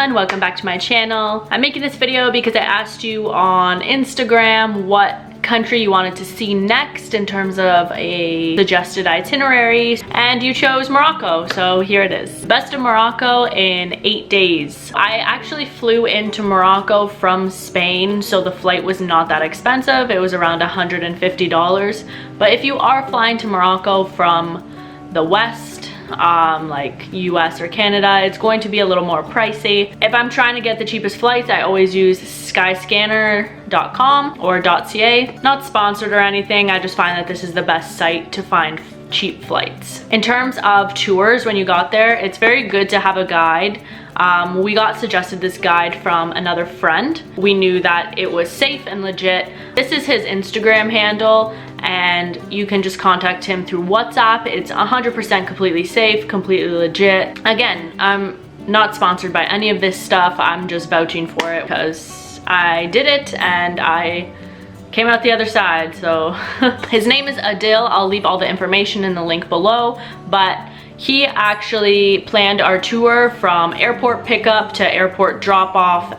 everyone, welcome back to my channel. I'm making this video because I asked you on Instagram what country you wanted to see next in terms of a suggested itinerary, and you chose Morocco, so here it is. Best of Morocco in 8 days. I actually flew into Morocco from Spain, so the flight was not that expensive. It was around $150, but if you are flying to Morocco from the west, like US or Canada, it's going to be a little more pricey. If I'm trying to get the cheapest flights, I always use skyscanner.com or .ca. Not sponsored or anything, I just find that this is the best site to find cheap flights. In terms of tours, when you got there, it's very good to have a guide. We got suggested this guide from another friend. We knew that it was safe and legit. This is his Instagram handle, and you can just contact him through WhatsApp. It's 100% completely safe, completely legit. Again, I'm not sponsored by any of this stuff. I'm just vouching for it because I did it and I came out the other side. So his name is Adil. I'll leave all the information in the link below, but he actually planned our tour from airport pickup to airport drop off.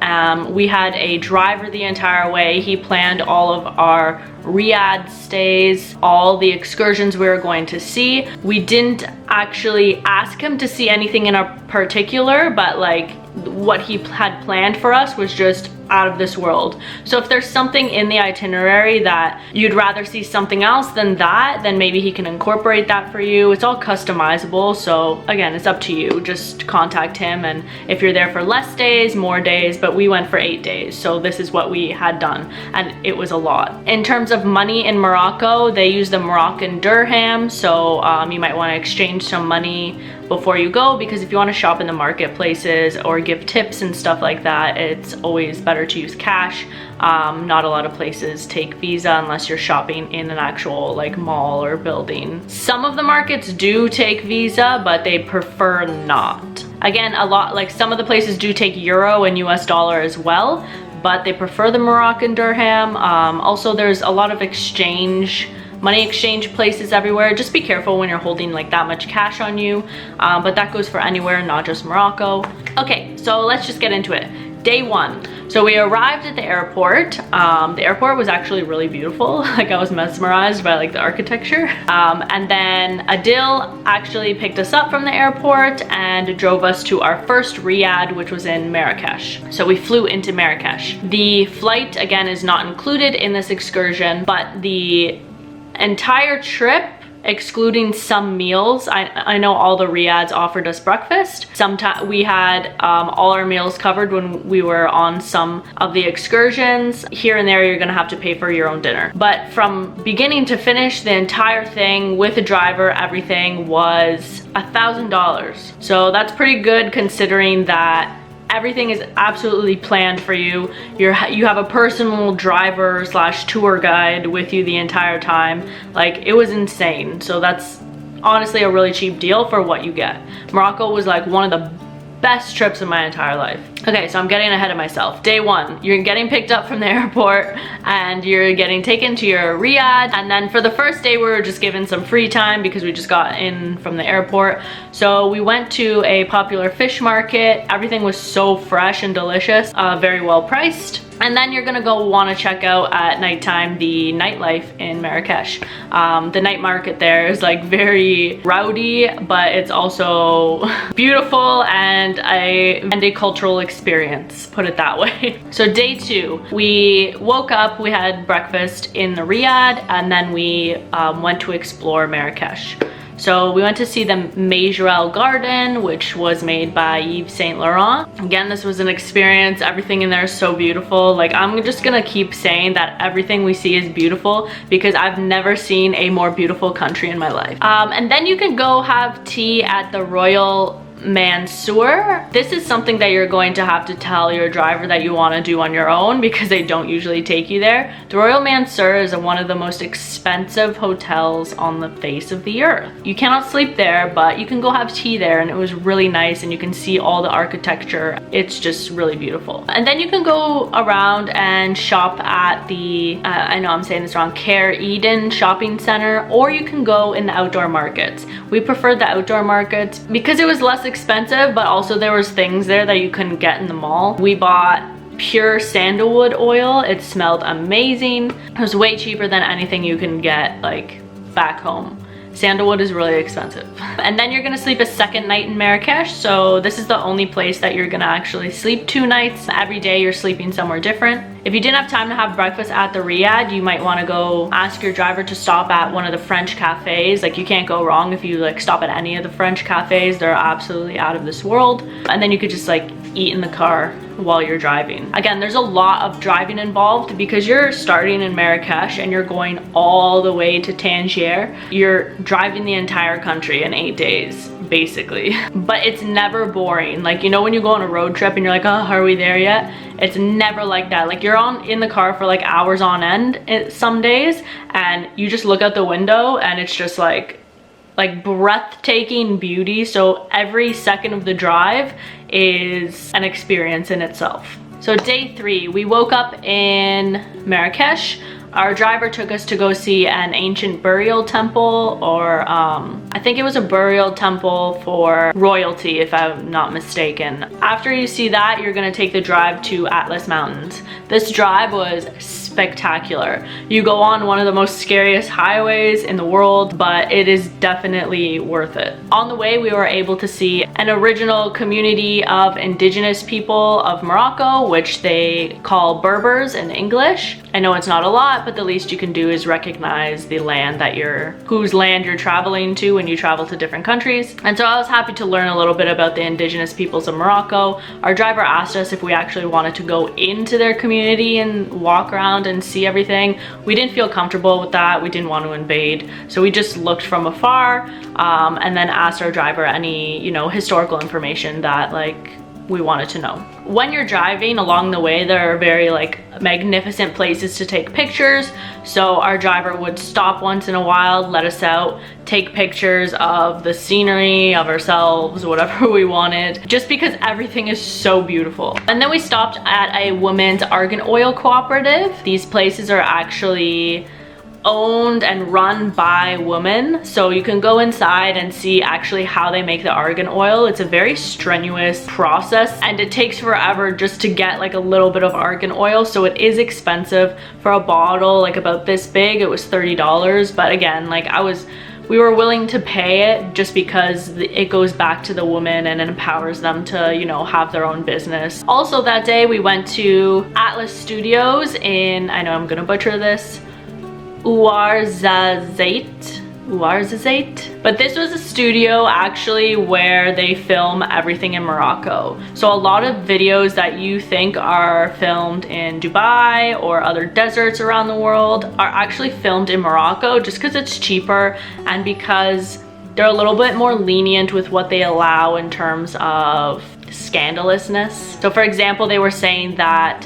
We had a driver the entire way. He planned all of our Riad stays, all the excursions we were going to see. We didn't actually ask him to see anything in particular, but like what he had planned for us was just out of this world. So if there's something in the itinerary that you'd rather see something else than that, then maybe he can incorporate that for you. It's all customizable, so again, it's up to you. Just contact him, and if you're there for less days, more days, but we went for 8 days, so this is what we had done, and it was a lot. In terms of money in Morocco, they use the Moroccan dirham, so you might want to exchange some money before you go, because if you want to shop in the marketplaces or give tips and stuff like that, it's always better to use cash. Not a lot of places take Visa unless you're shopping in an actual like mall or building. Some of the markets do take Visa, but they prefer not. Again, a lot, like some of the places do take Euro and US dollar as well, but they prefer the Moroccan dirham. Also, there's a lot of money exchange places everywhere. Just be careful when you're holding like that much cash on you, but that goes for anywhere, not just Morocco. Okay, so let's just get into it. Day one. So we arrived at the airport. The airport was actually really beautiful. Like I was mesmerized by like the architecture. And then Adil actually picked us up from the airport and drove us to our first Riad, which was in Marrakech. So we flew into Marrakech. The flight again is not included in this excursion, but the entire trip, excluding some meals, I know all the Riads offered us breakfast. Sometimes we had all our meals covered when we were on some of the excursions. Here and there you're gonna have to pay for your own dinner, but from beginning to finish, the entire thing with a driver, everything was $1,000. So that's pretty good considering that everything is absolutely planned for you. You have a personal driver slash tour guide with you the entire time. Like, it was insane. So that's honestly a really cheap deal for what you get. Morocco was like one of the best trips of my entire life. Okay, so I'm getting ahead of myself. Day one, you're getting picked up from the airport and you're getting taken to your Riad. And then for the first day, we were just given some free time because we just got in from the airport. So we went to a popular fish market. Everything was so fresh and delicious, very well priced. And then you're gonna go wanna check out at nighttime the nightlife in Marrakech. The night market there is like very rowdy, but it's also beautiful and a cultural experience, put it that way. So day two, we woke up, we had breakfast in the Riad, and then we went to explore Marrakech. So we went to see the Majorelle garden, which was made by Yves Saint Laurent. Again, this was an experience. Everything in there is so beautiful. Like, I'm just gonna keep saying that everything we see is beautiful because I've never seen a more beautiful country in my life. And then you can go have tea at the Royal Mansour. This is something that you're going to have to tell your driver that you want to do on your own because they don't usually take you there. The Royal Mansour is one of the most expensive hotels on the face of the earth. You cannot sleep there, but you can go have tea there, and it was really nice, and you can see all the architecture. It's just really beautiful. And then you can go around and shop at the I know I'm saying this wrong, Carré shopping center, or you can go in the outdoor markets. We preferred the outdoor markets because it was less expensive, but also there was things there that you couldn't get in the mall. We bought pure sandalwood oil. It smelled amazing. It was way cheaper than anything you can get like back home. Sandalwood is really expensive. And then you're gonna sleep a second night in Marrakech. So this is the only place that you're gonna actually sleep 2 nights. Every day you're sleeping somewhere different. If you didn't have time to have breakfast at the Riad, you might wanna go ask your driver to stop at one of the French cafes. Like, you can't go wrong if you like stop at any of the French cafes. They're absolutely out of this world. And then you could just like eat in the car while you're driving. Again, there's a lot of driving involved because you're starting in Marrakech and you're going all the way to Tangier. You're driving the entire country in 8 days, basically. But it's never boring. Like, you know when you go on a road trip and you're like, oh, are we there yet? It's never like that. Like, you're in the car for like hours on end some days, and you just look out the window and it's just like breathtaking beauty. So every second of the drive is an experience in itself. So day 3, we woke up in Marrakech. Our driver took us to go see an ancient burial temple, or I think it was a burial temple for royalty, if I'm not mistaken. After you see that, you're gonna take the drive to Atlas Mountains. This drive was spectacular. You go on one of the most scariest highways in the world, but it is definitely worth it. On the way, we were able to see an original community of indigenous people of Morocco, which they call Berbers in English. I know it's not a lot, but the least you can do is recognize the land that whose land you're traveling to when you travel to different countries. And so I was happy to learn a little bit about the indigenous peoples of Morocco. Our driver asked us if we actually wanted to go into their community and walk around and see everything. We didn't feel comfortable with that. We didn't want to invade. So we just looked from afar and then asked our driver any, you know, historical information that like we wanted to know. When you're driving along the way, there are very like magnificent places to take pictures. So our driver would stop once in a while, let us out, take pictures of the scenery, of ourselves, whatever we wanted, just because everything is so beautiful. And then we stopped at a women's argan oil cooperative. These places are actually owned and run by women, so you can go inside and see actually how they make the argan oil. It's a very strenuous process and it takes forever just to get like a little bit of argan oil, so it is expensive. For a bottle like about this big, it was $30, but again, like we were willing to pay it just because it goes back to the woman and it empowers them to, you know, have their own business. Also that day we went to Atlas Studios in, I know I'm gonna butcher this, Ouarzazate. But this was a studio actually where they film everything in Morocco. So a lot of videos that you think are filmed in Dubai or other deserts around the world are actually filmed in Morocco, just because it's cheaper and because they're a little bit more lenient with what they allow in terms of scandalousness. So for example, they were saying that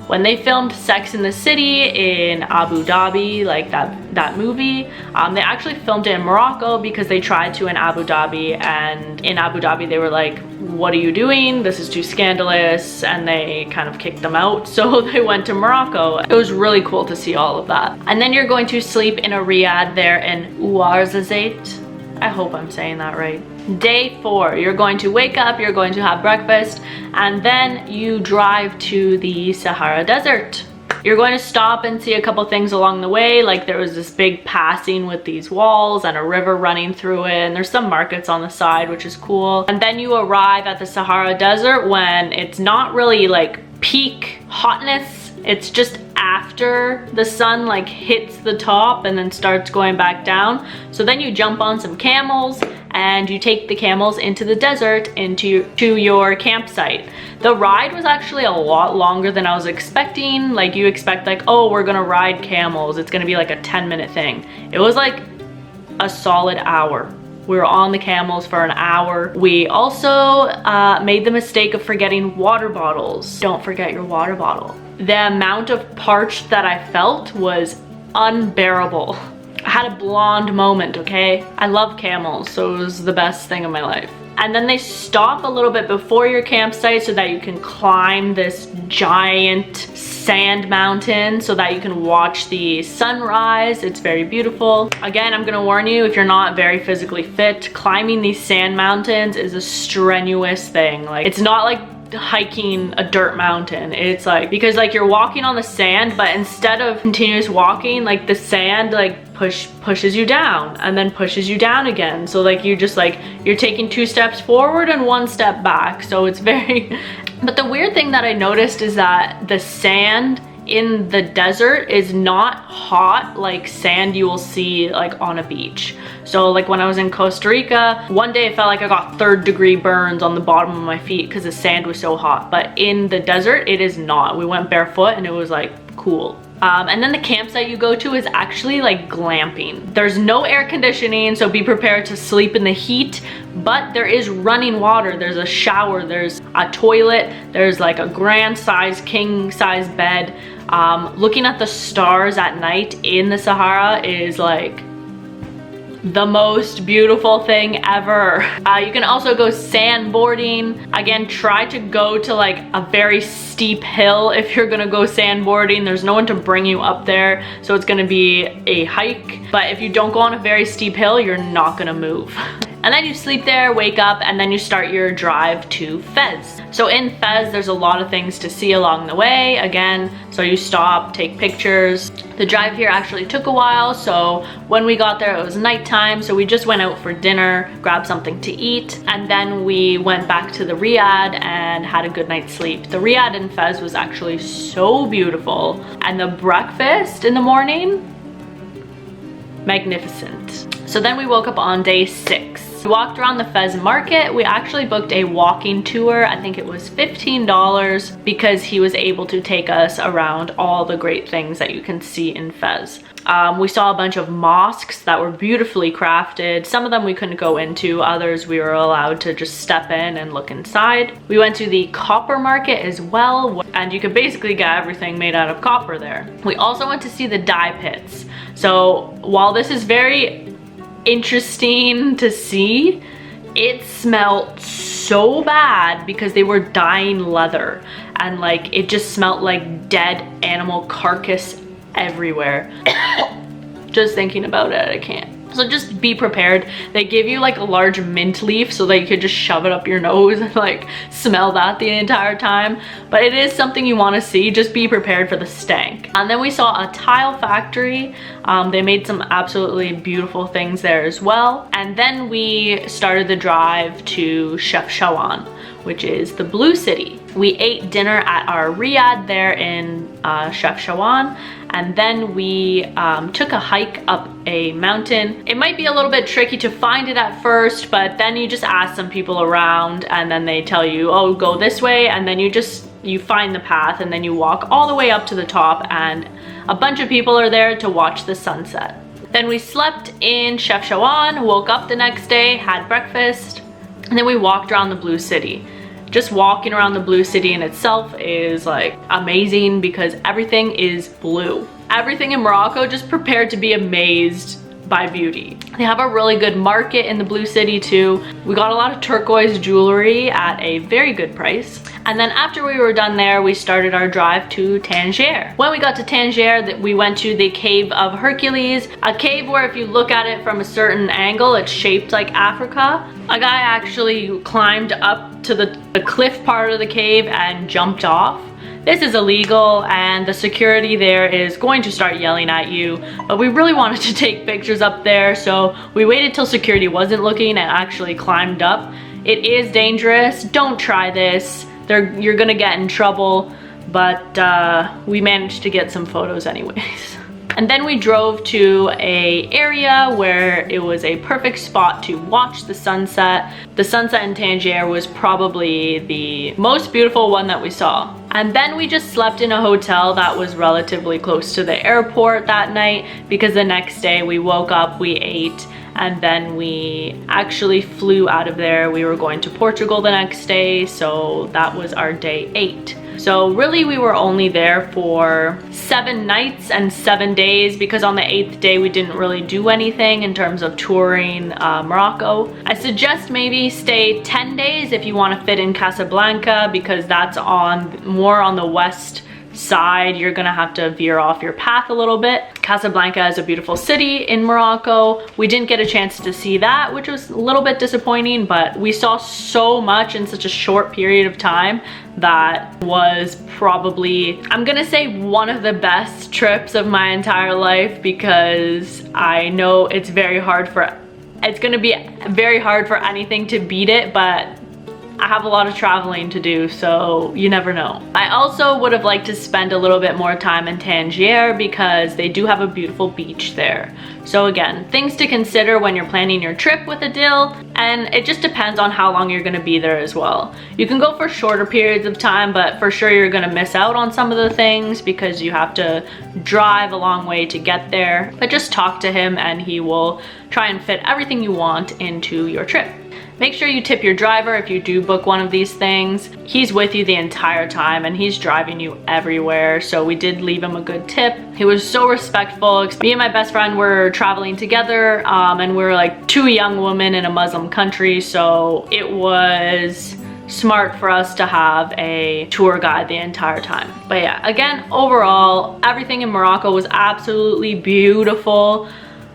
when they filmed Sex in the City in Abu Dhabi, like that movie, they actually filmed it in Morocco because they tried to in Abu Dhabi, and in Abu Dhabi they were like, what are you doing? This is too scandalous, and they kind of kicked them out. So they went to Morocco. It was really cool to see all of that. And then you're going to sleep in a riad there in Ouarzazate. I hope I'm saying that right. Day 4, you're going to wake up, you're going to have breakfast, and then you drive to the Sahara Desert. You're going to stop and see a couple things along the way, like there was this big passing with these walls and a river running through it, and there's some markets on the side, which is cool. And then you arrive at the Sahara Desert when it's not really like peak hotness, it's just after the sun like hits the top and then starts going back down. So then you jump on some camels and you take the camels into the desert to your campsite. The ride was actually a lot longer than I was expecting. Like, you expect like, oh, we're gonna ride camels, it's gonna be like a 10-minute thing. It was like a solid hour. We were on the camels for an hour. We also made the mistake of forgetting water bottles. Don't forget your water bottle. The amount of parched that I felt was unbearable. I had a blonde moment, okay? I love camels, so it was the best thing in my life. and then they stop a little bit before your campsite so that you can climb this giant sand mountain so that you can watch the sunrise. It's very beautiful. Again, I'm gonna warn you, if you're not very physically fit, climbing these sand mountains is a strenuous thing. Like, it's not like hiking a dirt mountain. It's like, because like you're walking on the sand, but instead of continuous walking, like the sand like pushes you down and then pushes you down again. So like you just like, you're taking 2 steps forward and 1 step back. So it's very, but the weird thing that I noticed is that the sand in the desert is not hot like sand you will see like on a beach. So like when I was in Costa Rica, one day it felt like I got 3rd degree burns on the bottom of my feet because the sand was so hot. But in the desert, it is not. We went barefoot and it was like cool. And then the campsite you go to is actually like glamping. There's no air conditioning, so be prepared to sleep in the heat, but there is running water, there's a shower, there's a toilet, there's like a grand size, king size bed. Looking at the stars at night in the Sahara is like the most beautiful thing ever. You can also go sandboarding. Again, try to go to like a very steep hill if you're gonna go sandboarding. There's no one to bring you up there, so it's gonna be a hike. But if you don't go on a very steep hill, you're not gonna move. And then you sleep there, wake up, and then you start your drive to Fez. So in Fez, there's a lot of things to see along the way. Again, so you stop, take pictures. The drive here actually took a while, so when we got there, it was nighttime, so we just went out for dinner, grabbed something to eat, and then we went back to the Riad and had a good night's sleep. The Riad in Fez was actually so beautiful, and the breakfast in the morning, magnificent. So then we woke up on day 6. We walked around the Fez market. We actually booked a walking tour. I think it was $15 because he was able to take us around all the great things that you can see in Fez. We saw a bunch of mosques that were beautifully crafted. Some of them we couldn't go into, others we were allowed to just step in and look inside. We went to the copper market as well, and you could basically get everything made out of copper there. We also went to see the dye pits. So while this is very interesting to see, it smelled so bad because they were dyeing leather, and like it just smelled like dead animal carcass everywhere. Just thinking about it, I can't. So just be prepared. They give you like a large mint leaf so that you could just shove it up your nose and like smell that the entire time. But it is something you want to see. Just be prepared for the stank. And then we saw a tile factory. They made some absolutely beautiful things there as well. And then we started the drive to Chefchaouen, which is the Blue City. We ate dinner at our Riad there in Chefchaouen, and then we took a hike up a mountain. It might be a little bit tricky to find it at first, but then you just ask some people around and then they tell you, oh, go this way, and then you find the path and then you walk all the way up to the top, and a bunch of people are there to watch the sunset. Then we slept in Chefchaouen, woke up the next day, had breakfast, and then we walked around the Blue City. Just walking around the Blue City in itself is like amazing because everything is blue. Everything in Morocco, just prepared to be amazed by beauty. They have a really good market in the Blue City too. We got a lot of turquoise jewelry at a very good price. And then after we were done there, we started our drive to Tangier. When we got to Tangier, we went to the Cave of Hercules, a cave where if you look at it from a certain angle, it's shaped like Africa. A guy actually climbed up to the cliff part of the cave and jumped off. This is illegal and the security there is going to start yelling at you, but we really wanted to take pictures up there, so we waited till security wasn't looking and actually climbed up. It is dangerous, don't try this. You're gonna get in trouble, but we managed to get some photos anyways. And then we drove to an area where it was a perfect spot to watch the sunset. The sunset in Tangier was probably the most beautiful one that we saw. And then we just slept in a hotel that was relatively close to the airport that night because the next day we woke up, we ate, and then we actually flew out of there. We were going to Portugal the next day, so that was our day 8. So really we were only there for 7 nights and 7 days, because on the 8th day we didn't really do anything in terms of touring Morocco. I suggest maybe stay 10 days if you want to fit in Casablanca, because that's more on the west side. You're gonna have to veer off your path a little bit. Casablanca is a beautiful city in Morocco. We didn't get a chance to see that, which was a little bit disappointing, but we saw so much in such a short period of time that was probably, I'm gonna say, one of the best trips of my entire life, because I know it's gonna be very hard for anything to beat it, but I have a lot of traveling to do, so you never know. I also would have liked to spend a little bit more time in Tangier, because they do have a beautiful beach there. So again, things to consider when you're planning your trip with Adil, and it just depends on how long you're gonna be there as well. You can go for shorter periods of time, but for sure you're gonna miss out on some of the things because you have to drive a long way to get there. But just talk to him and he will try and fit everything you want into your trip. Make sure you tip your driver if you do book one of these things. He's with you the entire time and he's driving you everywhere, so we did leave him a good tip. He was so respectful. Me and my best friend were traveling together, and we were like 2 young women in a Muslim country, so it was smart for us to have a tour guide the entire time. But yeah, again, overall, everything in Morocco was absolutely beautiful.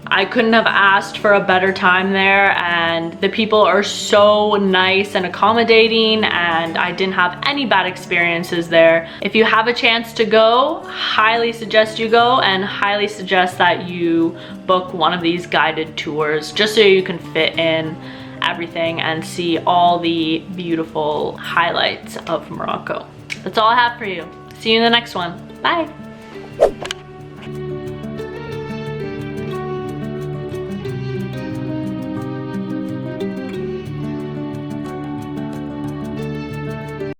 I couldn't have asked for a better time there, and the people are so nice and accommodating, and I didn't have any bad experiences there. If you have a chance to go, highly suggest you go, and highly suggest that you book one of these guided tours just so you can fit in everything and see all the beautiful highlights of Morocco. That's all I have for you. See you in the next one. Bye.